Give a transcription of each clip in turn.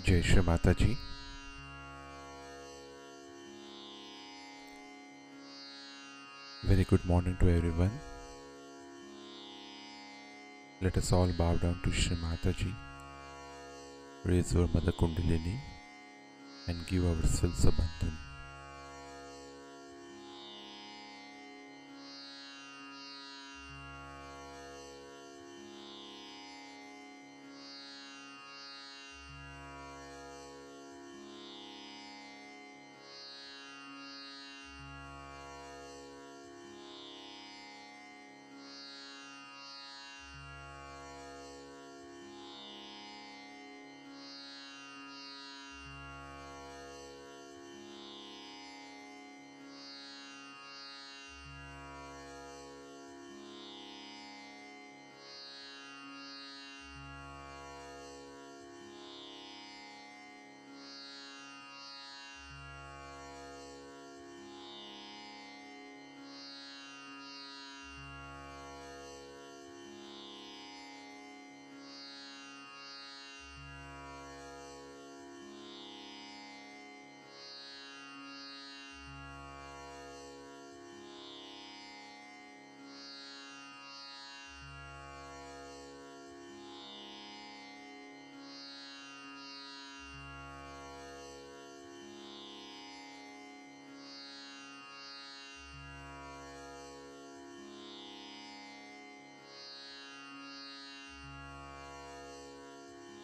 जय श्री माता जी। Very good morning to everyone. Let us all bow down to Shri Mata Ji, raise our Mother Kundalini and give ourselves a bandhan.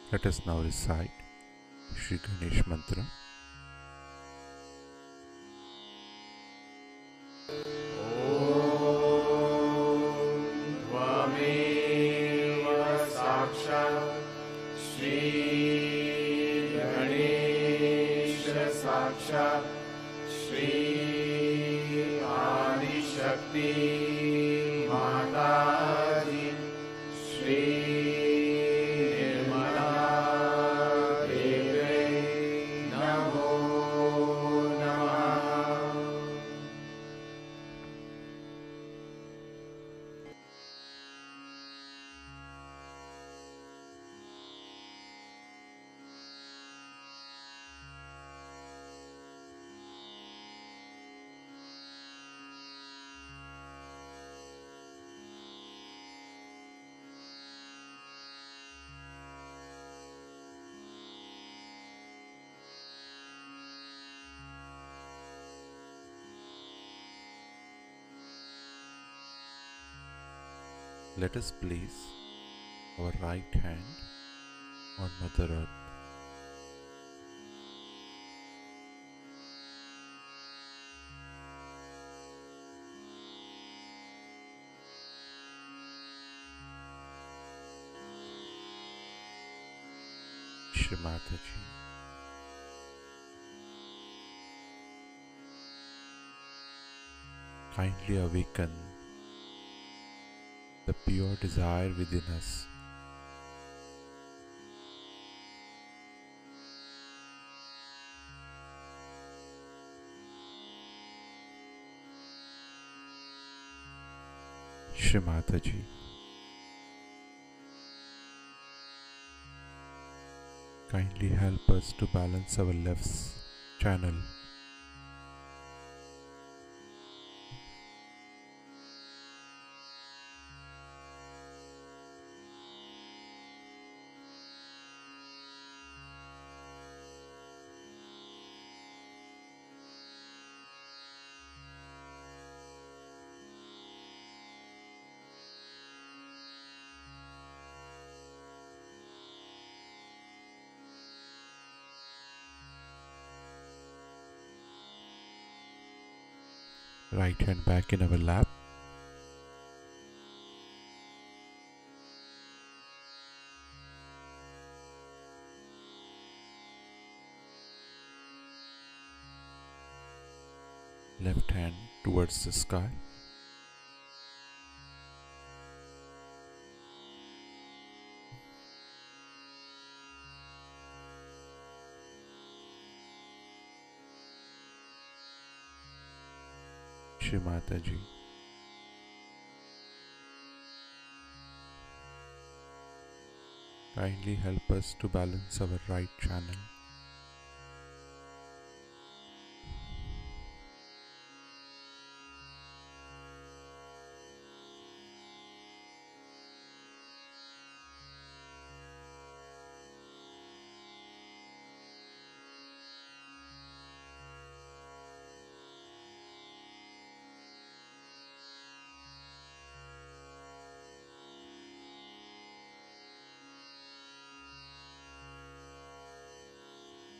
Let us now recite Shri Ganesh Mantra. साक्षात् श्री आदिशक्ति माता जी श्री निर्मला देवी नमो नमः। Let us place our right hand on Mother Earth. Shri Mata Ji, kindly awaken the pure desire within us. Shri Mata Ji, kindly help us to balance our left channel. Right hand back in our lap. Left hand towards the sky. Shri Mata Ji, Kindly help us to balance our right channel.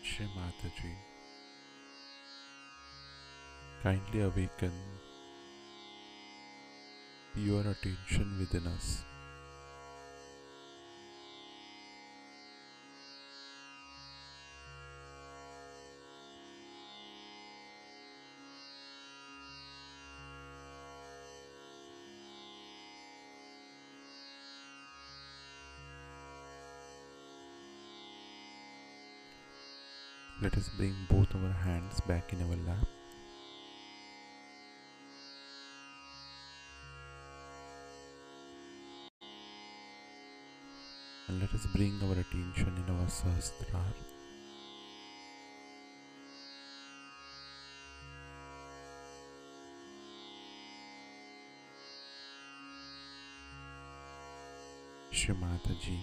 Shri Mataji, kindly awaken your attention within us. Let us bring both our hands back in our lap. And let us bring our attention in our Sahasrara. Shri Mataji,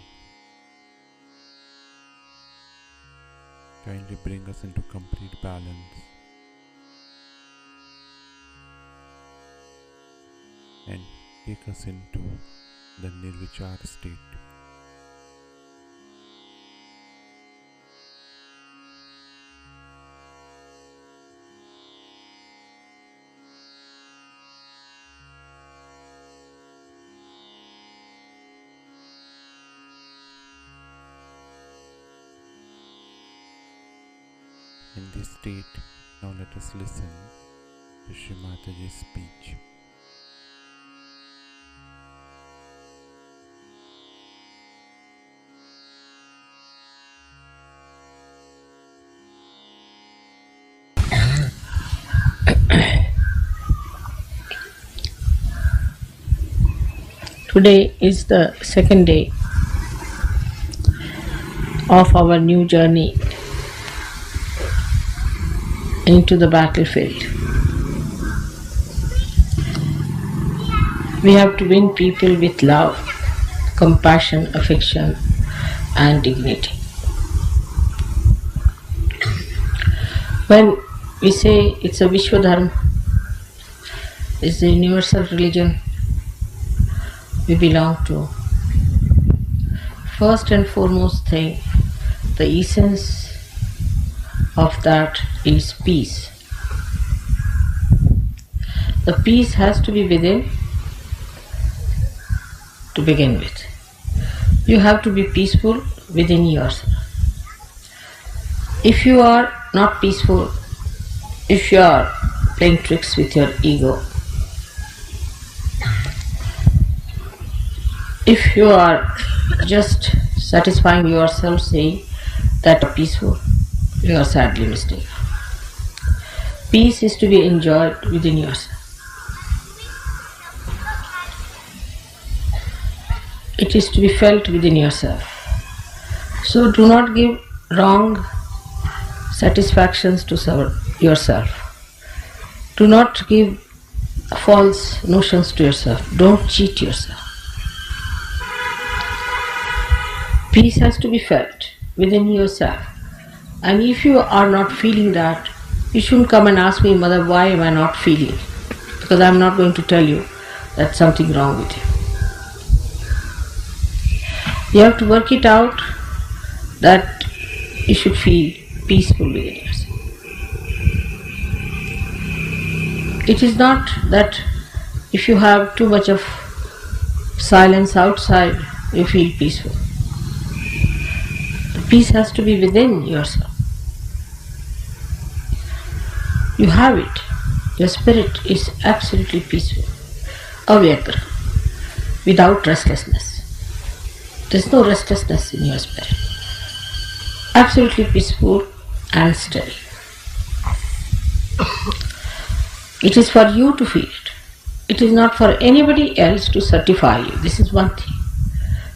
kindly bring us into complete balance and take us into the Nirvichar state. In this state, now let us listen to Shri Mataji's speech. Today is the second day of our new journey into the battlefield. We have to win people with love, compassion, affection, and dignity. When we say it's a Vishwadharma, it's a universal religion we belong to, first and foremost thing, the essence of that is peace. The peace has to be within to begin with. You have to be peaceful within yourself. If you are not peaceful, if you are playing tricks with your ego, if you are just satisfying yourself saying that you are peaceful, you are sadly mistaken. Peace is to be enjoyed within yourself. It is to be felt within yourself. So do not give wrong satisfactions to yourself. Do not give false notions to yourself. Don't cheat yourself. Peace has to be felt within yourself. And if you are not feeling that, you shouldn't come and ask me, Mother, why am I not feeling? Because I am not going to tell you that's something wrong with you. You have to work it out that you should feel peaceful within yourself. It is not that if you have too much of silence outside, you feel peaceful. The peace has to be within yourself. You have it. Your spirit is absolutely peaceful. Avyagra, without restlessness. There is no restlessness in your spirit. Absolutely peaceful and steady. It is for you to feel it. It is not for anybody else to certify you. This is one thing.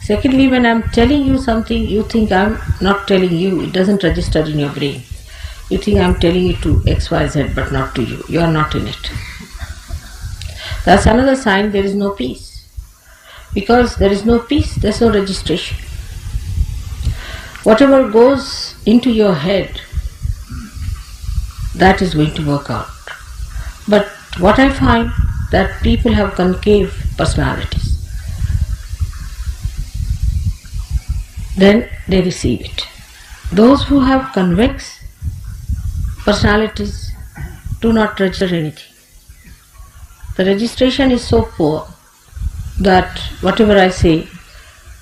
Secondly, when I'm telling you something, you think I'm not telling you. It doesn't register in your brain. You think I'm telling it to XYZ but not to you. You are not in it. That's another sign there is no peace. Because there is no peace, there's no registration. Whatever goes into your head, that is going to work out. But what I find that people have concave personalities. Then they receive it. Those who have convex personalities do not register anything. The registration is so poor that whatever I say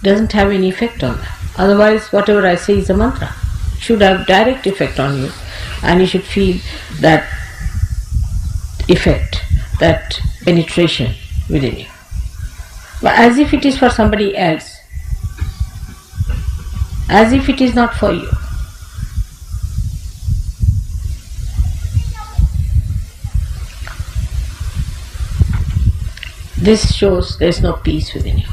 doesn't have any effect on them. Otherwise, whatever I say is a mantra. It should have direct effect on you, and you should feel that effect, that penetration within you. But as if it is for somebody else, as if it is not for you. This shows there is no peace within you.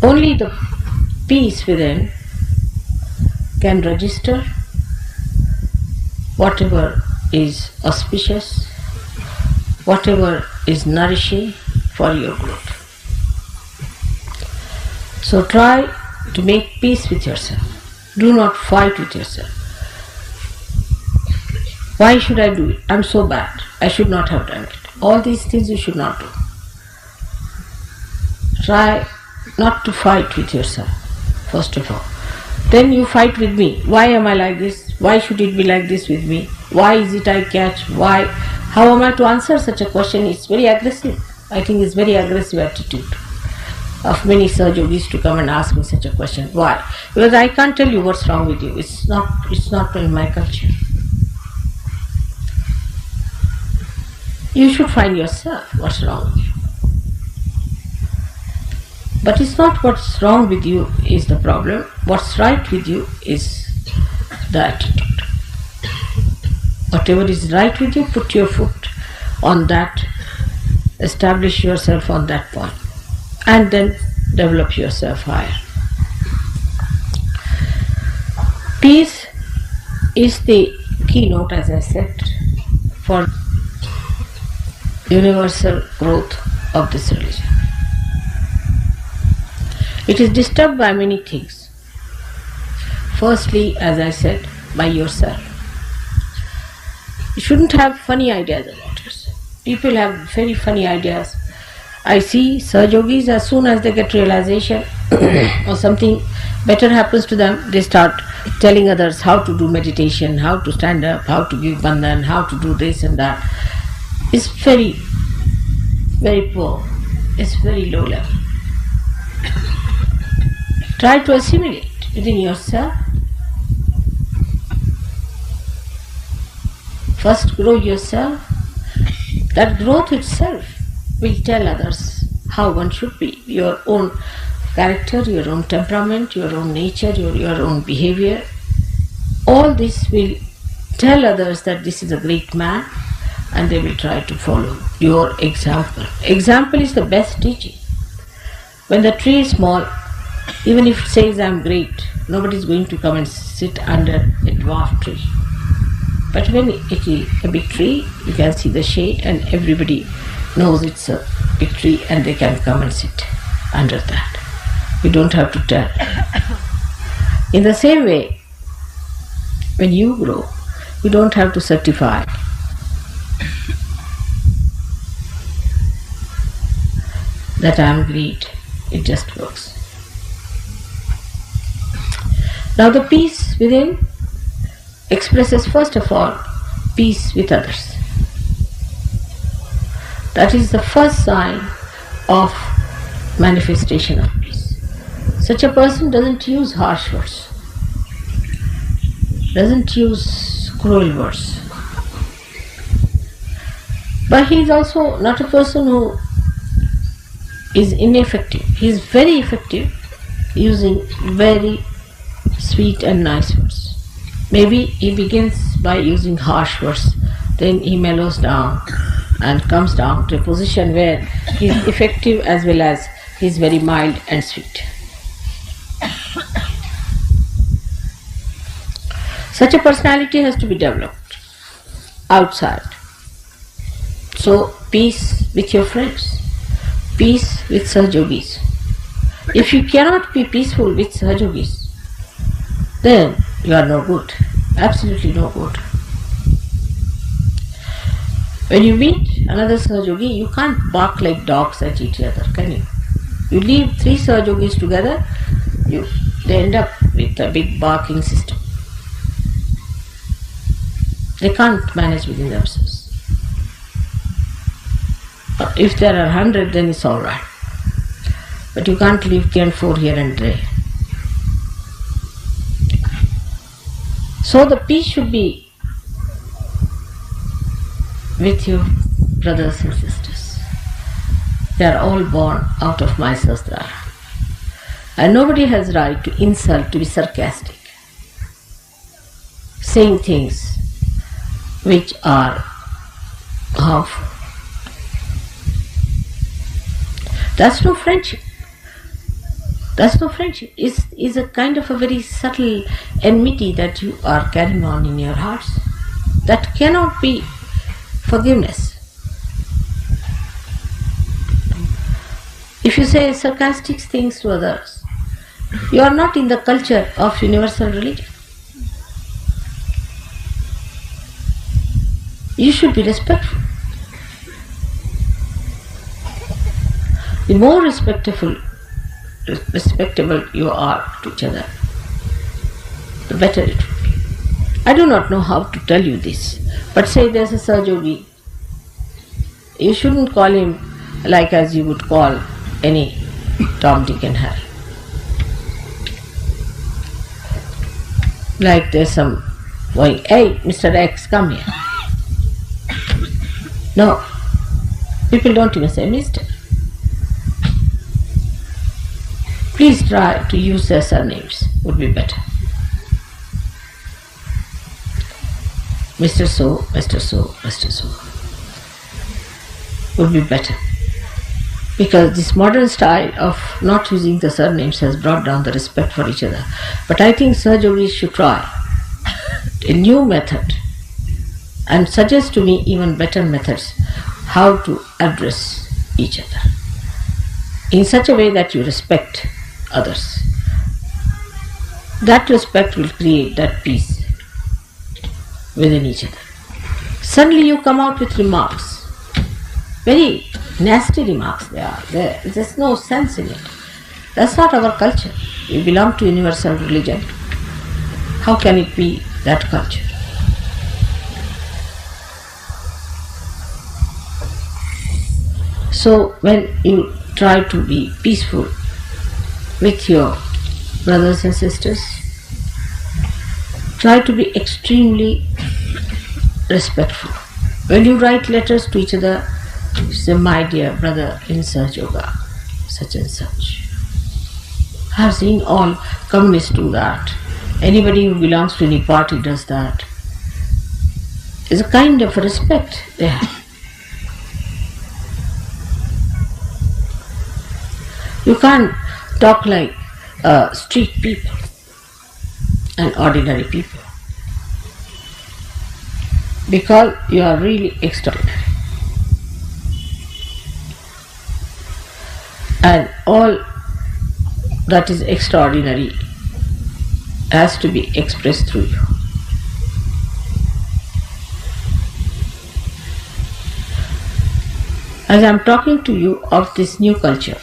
Only the peace within can register whatever is auspicious, whatever is nourishing for your growth. So try to make peace with yourself. Do not fight with yourself. Why should I do it? I'm so bad. I should not have done it. All these things you should not do. Try not to fight with yourself, first of all. Then you fight with me. Why am I like this? Why should it be like this with me? Why is it I catch? Why? How am I to answer such a question? It's very aggressive. I think it's very aggressive attitude of many Saj Yogis to come and ask me such a question. Why? Because I can't tell you what's wrong with you. It's not in my culture. You should find yourself what's wrong with you. But it's not what's wrong with you is the problem. What's right with you is the attitude. Whatever is right with you, put your foot on that, establish yourself on that point, and then develop yourself higher. Peace is the keynote, as I said, for universal growth of this religion. It is disturbed by many things. Firstly, as I said, by yourself. You shouldn't have funny ideas about yourself. People have very funny ideas. I see Saj Yogis, as soon as they get realization or something better happens to them, they start telling others how to do meditation, how to stand up, how to give bandhan, how to do this and that. It's very, very poor. It's very low level. Try to assimilate within yourself. First grow yourself. That growth itself will tell others how one should be. Your own character, your own temperament, your own nature, your own behavior. All this will tell others that this is a great man, and they will try to follow your example. Example is the best teaching. When the tree is small, even if it says I'm great, nobody is going to come and sit under a dwarf tree. But when it is a big tree, you can see the shade and everybody knows it's a big tree and they can come and sit under that. You don't have to tell. In the same way, when you grow, you don't have to certify. That I am great. It just works. Now the peace within expresses first of all peace with others. That is the first sign of manifestation of peace. Such a person doesn't use harsh words, doesn't use cruel words. But he is also not a person who is ineffective. He is very effective using very sweet and nice words. Maybe he begins by using harsh words, then he mellows down and comes down to a position where he is effective as well as he is very mild and sweet. Such a personality has to be developed outside. So, peace with your friends, peace with Sahajogis. If you cannot be peaceful with Sahajogis, then you are no good, absolutely no good. When you meet another Sahajogi, you can't bark like dogs at each other, can you? You leave 3 Sahajogis together, they end up with a big barking system. They can't manage within themselves. If there are 100, then it's all right. But you can't leave 3 and 4 here and there. So the peace should be with your brothers and sisters. They are all born out of my Sahasrara. And nobody has right to insult, to be sarcastic, saying things which are harmful. That's no friendship. That's no friendship. It's a kind of a very subtle enmity that you are carrying on in your hearts. That cannot be forgiveness. If you say sarcastic things to others, you are not in the culture of universal religion. You should be respectful. The more respectable you are to each other, the better it will be. I do not know how to tell you this, but say there's a Sahajogi, you shouldn't call him like as you would call any Tom, Dick and Harry. Like there's some going, hey, Mr. X, come here. No, people don't even say Mr. Please try to use their surnames, would be better. Mr. So, Mr. So, Mr. So would be better. Because this modern style of not using the surnames has brought down the respect for each other. But I think Sahajogis should try a new method and suggest to me even better methods how to address each other in such a way that you respect others. That respect will create that peace within each other. Suddenly you come out with remarks, very nasty remarks they are. There's no sense in it. That's not our culture. We belong to universal religion. How can it be that culture? So when you try to be peaceful with your brothers and sisters, try to be extremely respectful. When you write letters to each other, say, my dear brother in Sahaj Yoga, such and such. I have seen all communists do that. Anybody who belongs to any party does that. It's a kind of respect there. You can't talk like street people and ordinary people, because you are really extraordinary. And all that is extraordinary has to be expressed through you. As I am talking to you of this new culture,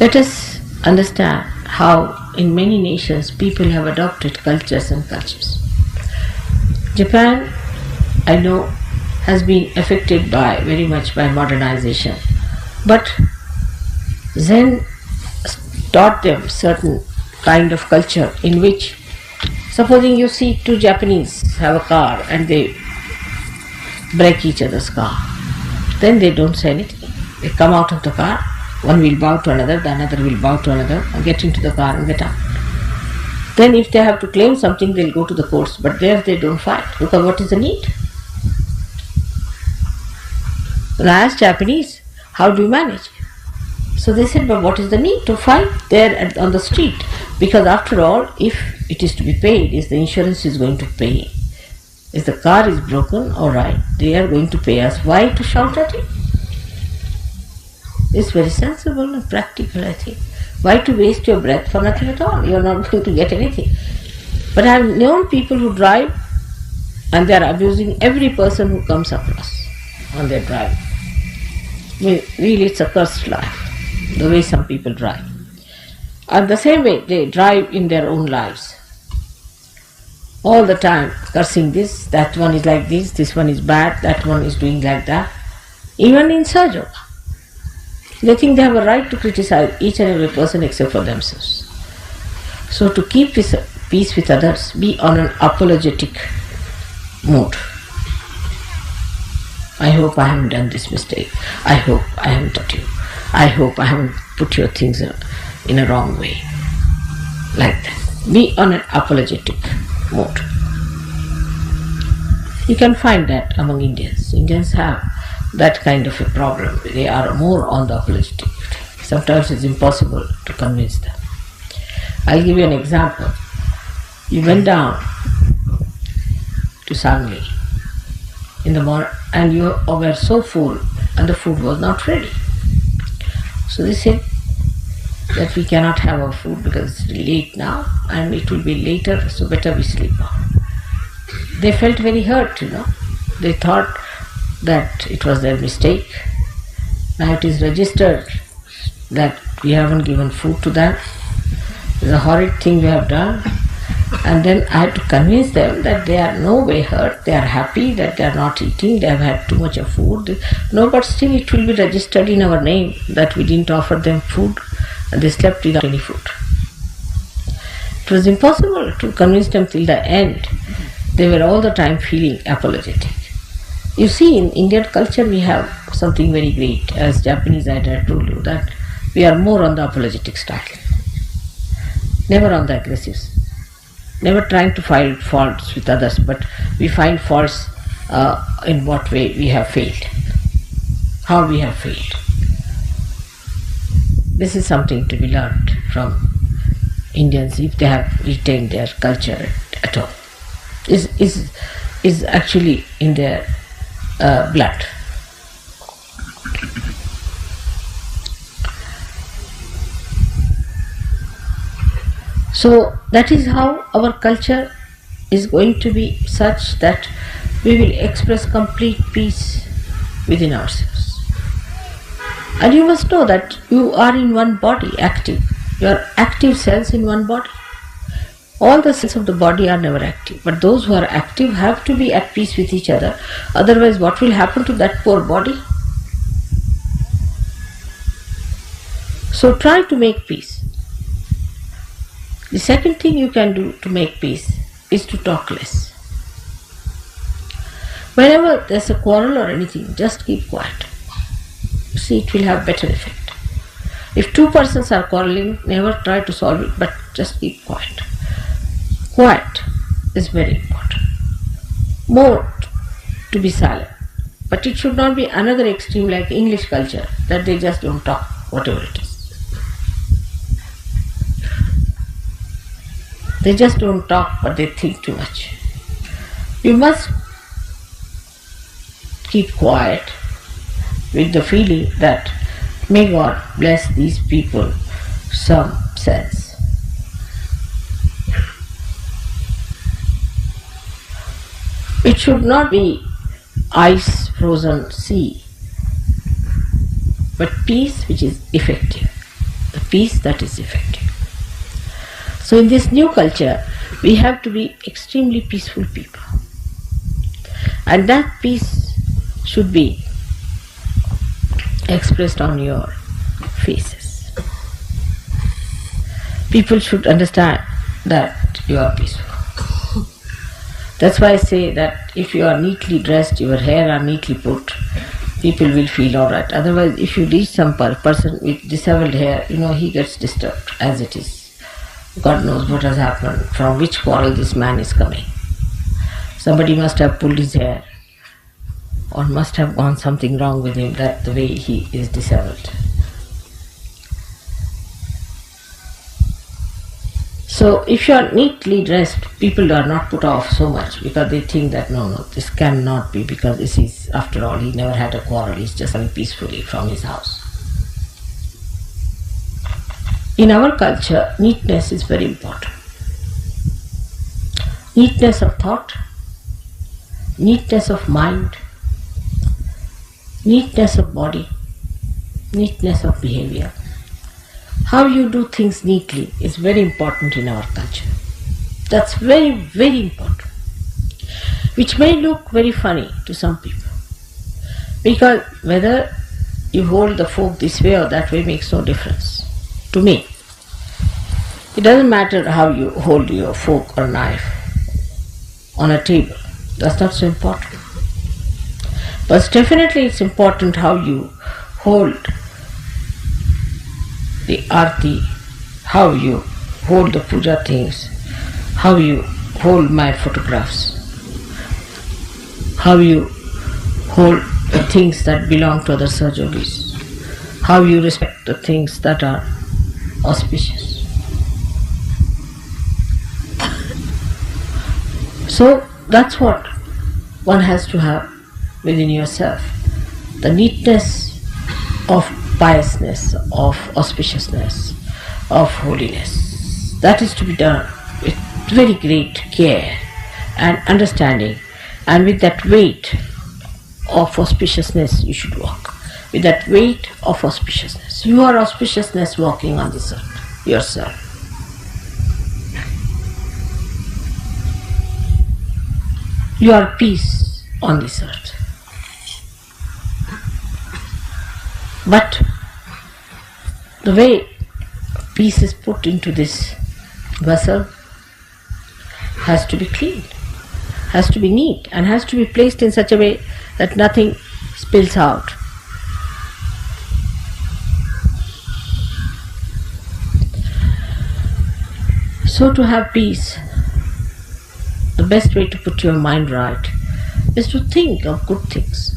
let us understand how in many nations people have adopted cultures and cultures. Japan, I know, has been affected very much by modernization, but Zen taught them certain kind of culture in which, supposing you see 2 Japanese have a car and they break each other's car, then they don't say anything. They come out of the car, one will bow to another, the another will bow to another, and get into the car and get out. Then if they have to claim something, they'll go to the courts, but there they don't fight, because what is the need? When I asked Japanese, How do you manage? So they said, but what is the need to fight there on the street? Because after all, if it is to be paid, if the insurance is going to pay, if the car is broken, all right, they are going to pay us. Why to shout at it? It's very sensible and practical, I think. Why to waste your breath for nothing at all? You are not going to get anything. But I have known people who drive and they are abusing every person who comes across on their drive. Really, it's a cursed life, the way some people drive. And the same way they drive in their own lives. All the time cursing this, that one is like this one is bad, that one is doing like that. Even in Sahaja, they think they have a right to criticize each and every person except for themselves. So to keep this peace with others, be on an apologetic mood. I hope I haven't done this mistake. I hope I haven't hurt you. I hope I haven't put your things in a wrong way. Like that. Be on an apologetic mood. You can find that among Indians. Indians have that kind of a problem. They are more on the apologetic. Sometimes it's impossible to convince them. I'll give you an example. You went down to Sangli in the morning and you were so full and the food was not ready. So they said that we cannot have our food because it's late now and it will be later, so better we sleep on. They felt very hurt, They thought that it was their mistake. Now it is registered that we haven't given food to them. It's a horrid thing we have done. And then I had to convince them that they are no way hurt, they are happy that they are not eating, they have had too much of food. No, but still it will be registered in our name that we didn't offer them food and they slept without any food. It was impossible to convince them till the end. They were all the time feeling apologetic. You see, in Indian culture we have something very great. As Japanese I had told you that we are more on the apologetic style. Never on the aggressive. Never trying to find faults with others, but we find faults in what way we have failed, how we have failed. This is something to be learned from Indians if they have retained their culture at all. Is actually in their blood. So that is how our culture is going to be such that we will express complete peace within ourselves. And you must know that you are in one body, active. You are active cells in one body. All the cells of the body are never active, but those who are active have to be at peace with each other. Otherwise, what will happen to that poor body? So try to make peace. The second thing you can do to make peace is to talk less. Whenever there's a quarrel or anything, just keep quiet. See, it will have better effect. If two persons are quarreling, never try to solve it, but just keep quiet. Quiet is very important. More to be silent. But it should not be another extreme like English culture, that they just don't talk, whatever it is. They just don't talk, but they think too much. You must keep quiet with the feeling that may God bless these people some sense. It should not be ice frozen sea, but peace which is effective, the peace that is effective. So in this new culture, we have to be extremely peaceful people. And that peace should be expressed on your faces. People should understand that you are peaceful. That's why I say that if you are neatly dressed, your hair are neatly put, people will feel alright. Otherwise, if you reach some person with disheveled hair, he gets disturbed as it is. God knows what has happened, from which quarrel this man is coming. Somebody must have pulled his hair. or must have gone something wrong with him, that the way he is disabled. So if you are neatly dressed, people are not put off so much because they think that no, this cannot be, because this is, after all, he never had a quarrel, he's just coming peacefully from his house. In our culture, neatness is very important. Neatness of thought, neatness of mind, neatness of body, neatness of behavior. How you do things neatly is very important in our culture. That's very, very important. Which may look very funny to some people. Because whether you hold the fork this way or that way makes no difference to me. It doesn't matter how you hold your fork or knife on a table. That's not so important. But definitely it's important how you hold the arti, how you hold the puja things, how you hold my photographs, how you hold the things that belong to other Sahajogis, how you respect the things that are auspicious. So that's what one has to have within yourself, the neatness of piousness, of auspiciousness, of holiness. That is to be done with very great care and understanding, and with that weight of auspiciousness you should walk. With that weight of auspiciousness. You are auspiciousness walking on this earth, yourself. You are peace on this earth. But the way peace is put into this vessel has to be clean, has to be neat, and has to be placed in such a way that nothing spills out. So to have peace, the best way to put your mind right is to think of good things.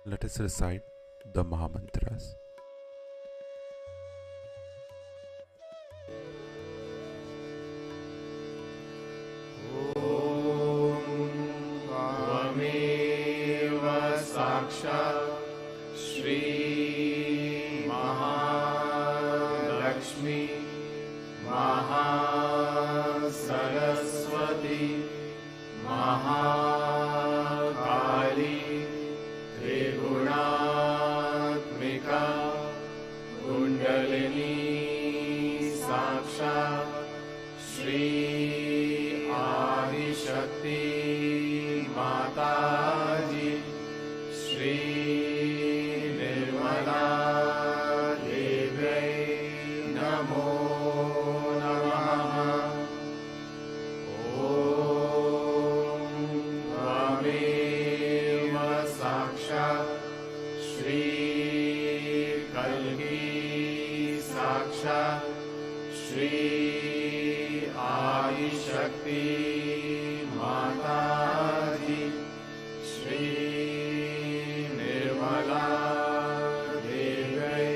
Let us recite the Mahamantras. साक्षात् श्री महालक्ष्मी महासरस्वती महाकाली त्रिगुणात्मिका कुण्डलिनी साक्षात् श्री आदिशक्ति माताजी श्री निर्मला देव्यै नमो नमः। ॐ त्वमेव साक्षात् श्री कल्की साक्षात् श्री आदिशक्ति माताजी श्री निर्मला देव्यै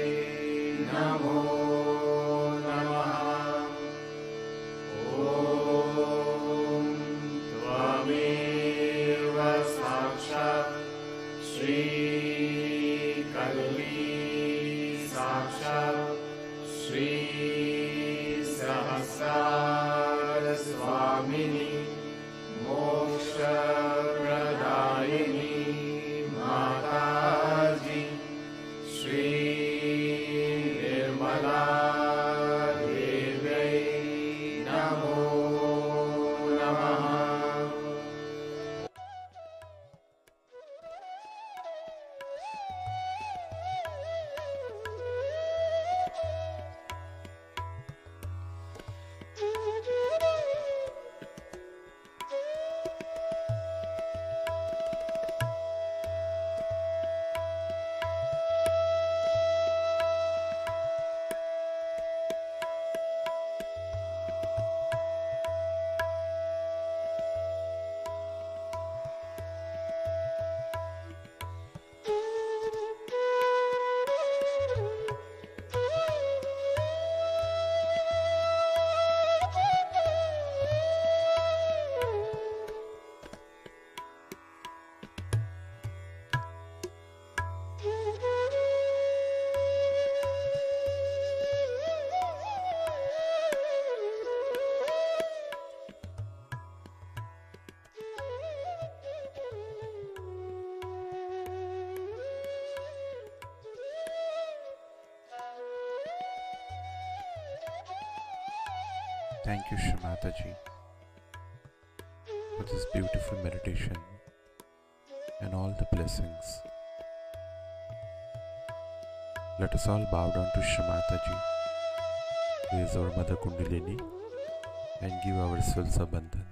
नमो नमः। ॐ त्वमेव साक्षात् श्री कल्की साक्षात् श्री सहस्रार स्वामिनी मोक्षप्रदायिनी माताजी श्री निर्मला देव्यै नमो नमः। Thank you, Shri Mataji, for this beautiful meditation and all the blessings. Let us all bow down to Shri Mataji, raise our Mother Kundalini, and give ourselves a bandhan.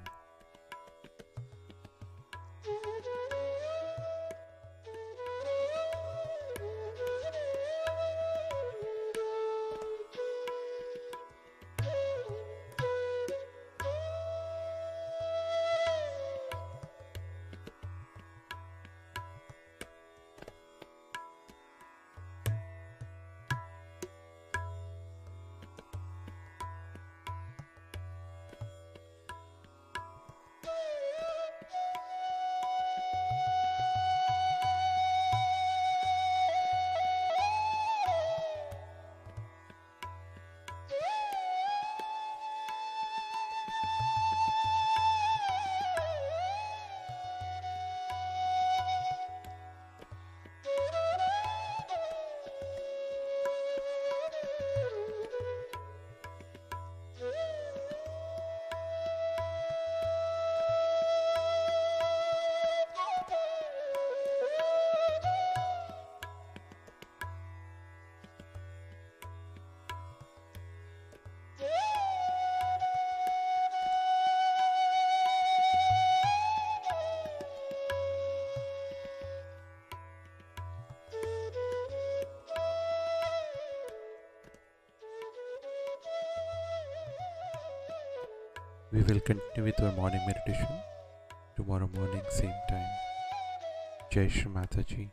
We will continue with our morning meditation tomorrow morning, same time. Jai Shri Mataji.